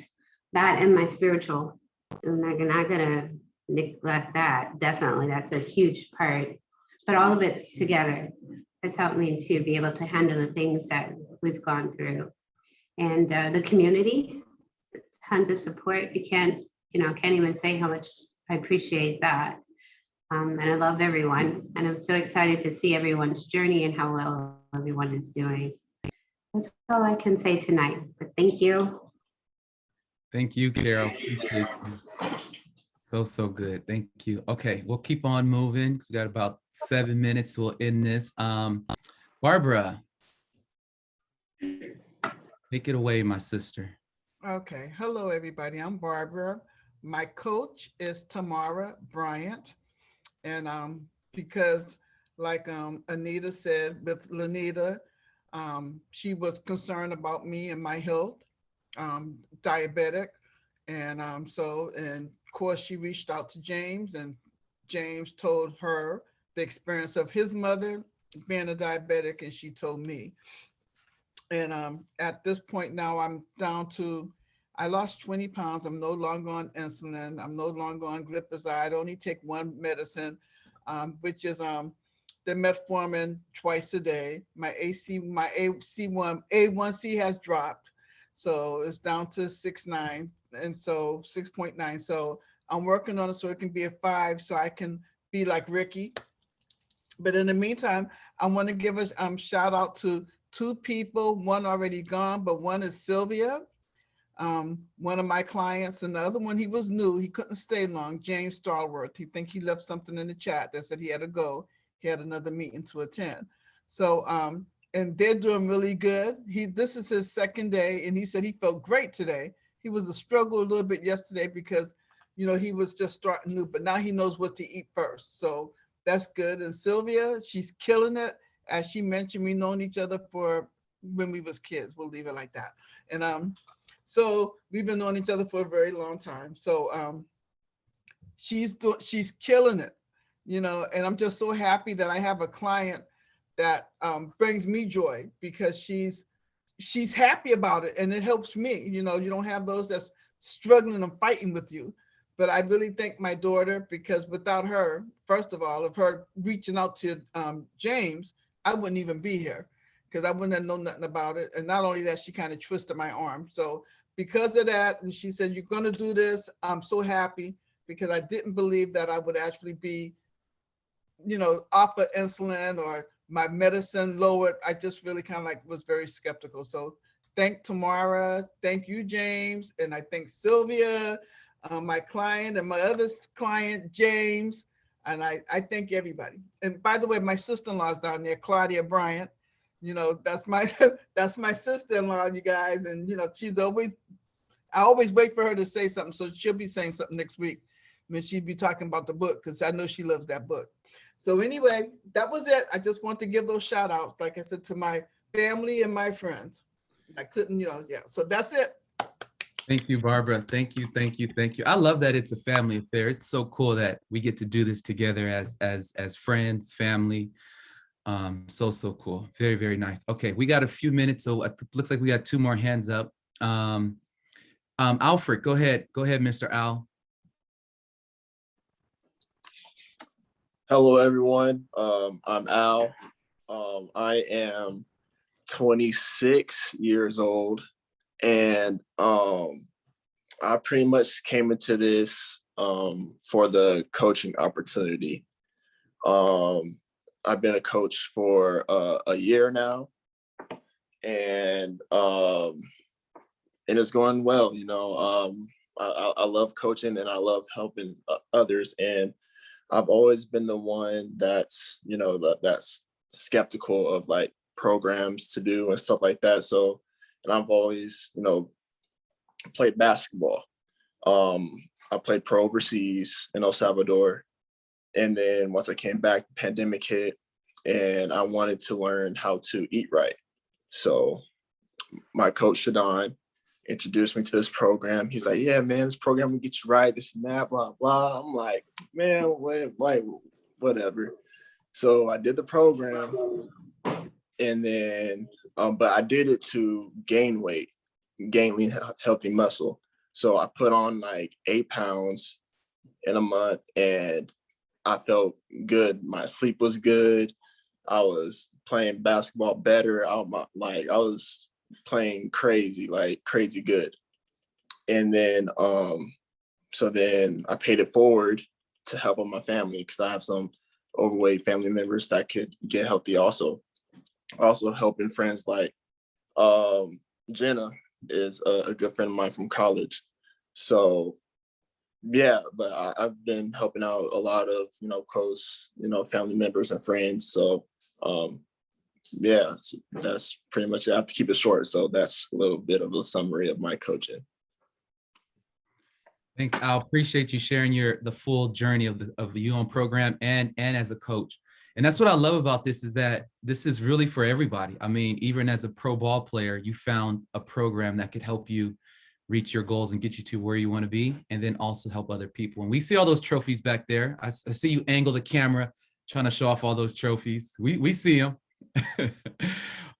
that and my spiritual. I'm not gonna neglect that. Definitely, that's a huge part. but all of it together has helped me to be able to handle the things that we've gone through. And the community, tons of support. You can't even say how much I appreciate that. And I love everyone. And I'm so excited to see everyone's journey and how well everyone is doing. That's all I can say tonight, but thank you. Thank you, Carol. Appreciate you. So good. Thank you. Okay, we'll keep on moving. We got about 7 minutes. We'll end this. Barbara, take it away, my sister. Okay, hello everybody. I'm Barbara. My coach is Tamara Bryant, and because like Anita said with Lanita, she was concerned about me and my health, diabetic, and of course she reached out to James, and James told her the experience of his mother being a diabetic, and she told me. And at this point now, I'm down to, I lost 20 pounds. I'm no longer on insulin. I'm no longer on glipizide. I only take one medicine, which is the metformin twice a day. My A1C has dropped. So it's down to 6.9, and so 6.9. So I'm working on it so it can be a 5, so I can be like Ricky. But in the meantime, I want to give a shout out to 2 people, one already gone, but one is Sylvia, one of my clients, and the other one, he was new, he couldn't stay long, James Starworth. He left something in the chat that said he had to go. He had another meeting to attend. So, and they're doing really good. This is his 2nd day, and he said he felt great today. He was a struggle a little bit yesterday because, he was just starting new, but now he knows what to eat first. So that's good. And Sylvia, she's killing it. As she mentioned, we've known each other for when we was kids. We'll leave it like that. And so we've been knowing each other for a very long time. So she's killing it, and I'm just so happy that I have a client that brings me joy, because she's happy about it, and it helps me. You don't have those that's struggling and fighting with you. But I really thank my daughter, because without her, first of all, of her reaching out to James, I wouldn't even be here, because I wouldn't have known nothing about it. And not only that, she kind of twisted my arm. So because of that, and she said, you're going to do this, I'm so happy, because I didn't believe that I would actually be, off of insulin or my medicine lowered. I just really kind of like was very skeptical. So thank Tamara, thank you, James, and I thank Sylvia, my client, and my other client, James. And I thank everybody. And by the way, my sister-in-law is down there, Claudia Bryant. That's my that's my sister-in-law, you guys. And I always wait for her to say something. So she'll be saying something next week when she'd be talking about the book, because I know she loves that book. So anyway, that was it. I just want to give those shout outs, like I said, to my family and my friends. I couldn't, so that's it. Thank you, Barbara. Thank you. I love that it's a family affair. It's so cool that we get to do this together as friends, family. So cool. Very, very nice. Okay, we got a few minutes, so it looks like we got 2 more hands up. Alfred, go ahead, Mr. Al. Hello, everyone. I'm Al. I am 26 years old, and I pretty much came into this for the coaching opportunity. I've been a coach for a year now, and it's going well. I love coaching, and I love helping others, and I've always been the one that's skeptical of like programs to do and stuff like that. So, and I've always, played basketball. I played pro overseas in El Salvador. And then once I came back, the pandemic hit, and I wanted to learn how to eat right. So my coach, Shadon, introduced me to this program. He's like, yeah, man, this program will get you right, this and that, blah, blah. I'm like, man, whatever. So I did the program, and then, but I did it to gain weight, gain lean, healthy muscle. So I put on like 8 pounds in a month, and I felt good. My sleep was good. I was playing basketball better. I was playing crazy, like crazy good. And then so then I paid it forward to help out my family because I have some overweight family members that could get healthy also. Also helping friends like Jenna is a good friend of mine from college. So yeah, but I've been helping out a lot of, close, family members and friends. So yeah, so that's pretty much it. I have to keep it short. So that's a little bit of a summary of my coaching. Thanks, Al. Appreciate you sharing the full journey of the You On program and as a coach. And that's what I love about this, is that this is really for everybody. I mean, even as a pro ball player, you found a program that could help you reach your goals and get you to where you want to be, and then also help other people. And we see all those trophies back there. I see you angle the camera trying to show off all those trophies. We see them.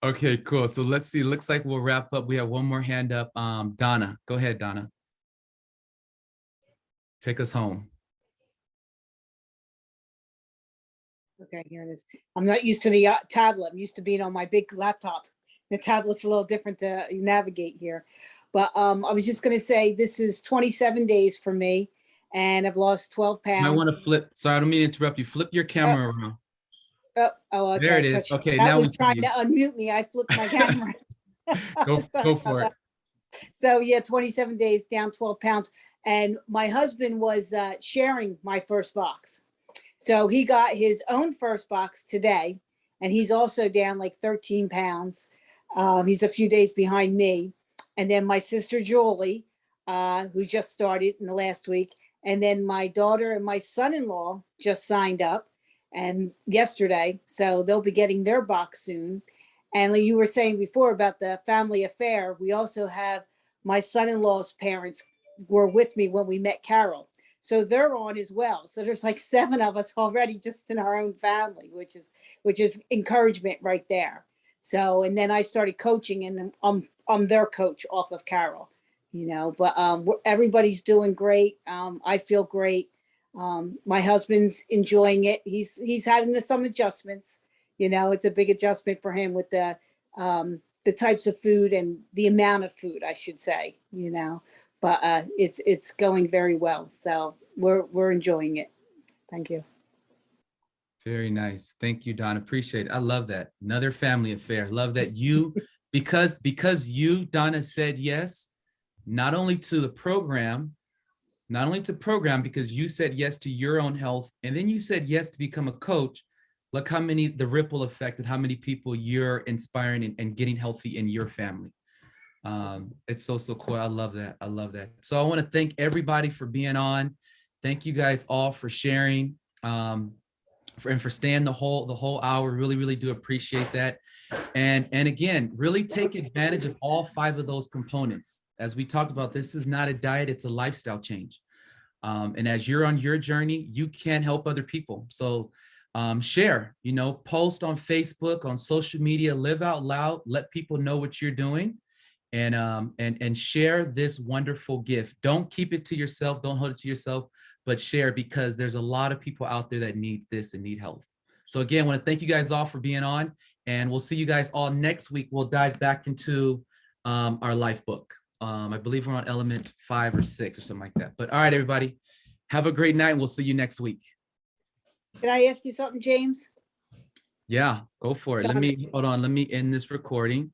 Okay, cool. So let's see. Looks like we'll wrap up. We have one more hand up. Donna, go ahead, Donna. Take us home. Okay, here it is. I'm not used to the tablet. I'm used to being on my big laptop. The tablet's a little different to navigate here. But I was just going to say, this is 27 days for me, and I've lost 12 pounds. I want to flip. Sorry, I don't mean to interrupt you. Flip your camera around. Oh, okay. There it is. Okay, that now was we see trying you. to unmute me. I flipped my camera. Go Sorry for about it. that. So yeah, 27 days, down 12 pounds. And my husband was sharing my first box. So he got his own first box today, and he's also down like 13 pounds. He's a few days behind me. And then my sister Julie, who just started in the last week. And then my daughter and my son-in-law just signed up and yesterday. So they'll be getting their box soon. And like you were saying before about the family affair, we also have my son-in-law's parents were with me when we met Carol. So they're on as well. So there's like 7 of us already just in our own family, which is encouragement right there. So, and then I started coaching, and I'm their coach off of Carol, but everybody's doing great. I feel great. My husband's enjoying it. He's having some adjustments, it's a big adjustment for him with the types of food and the amount of food, I should say, but it's going very well. So we're enjoying it. Thank you. Very nice. Thank you, Donna. Appreciate it. I love that. Another family affair. Love that you, because you, Donna, said yes, not only to the program, because you said yes to your own health, and then you said yes to become a coach. Look how many, the ripple effect, and how many people you're inspiring and getting healthy in your family. It's so cool. I love that. I love that. So I want to thank everybody for being on. Thank you guys all for sharing. For staying the whole hour. Really do appreciate that. And again, really take advantage of all 5 of those components. As we talked about, this is not a diet, it's a lifestyle change. And as you're on your journey, you can help other people. So share, post on Facebook, on social media, live out loud, let people know what you're doing, and share this wonderful gift. Don't keep it to yourself, don't hold it to yourself, but share, because there's a lot of people out there that need this and need health. So again, I want to thank you guys all for being on, and we'll see you guys all next week. We'll dive back into our life book. I believe we're on element 5 or 6 or something like that. But all right, everybody, have a great night. We'll see you next week. Can I ask you something, James? Yeah, go for it. Let me end this recording.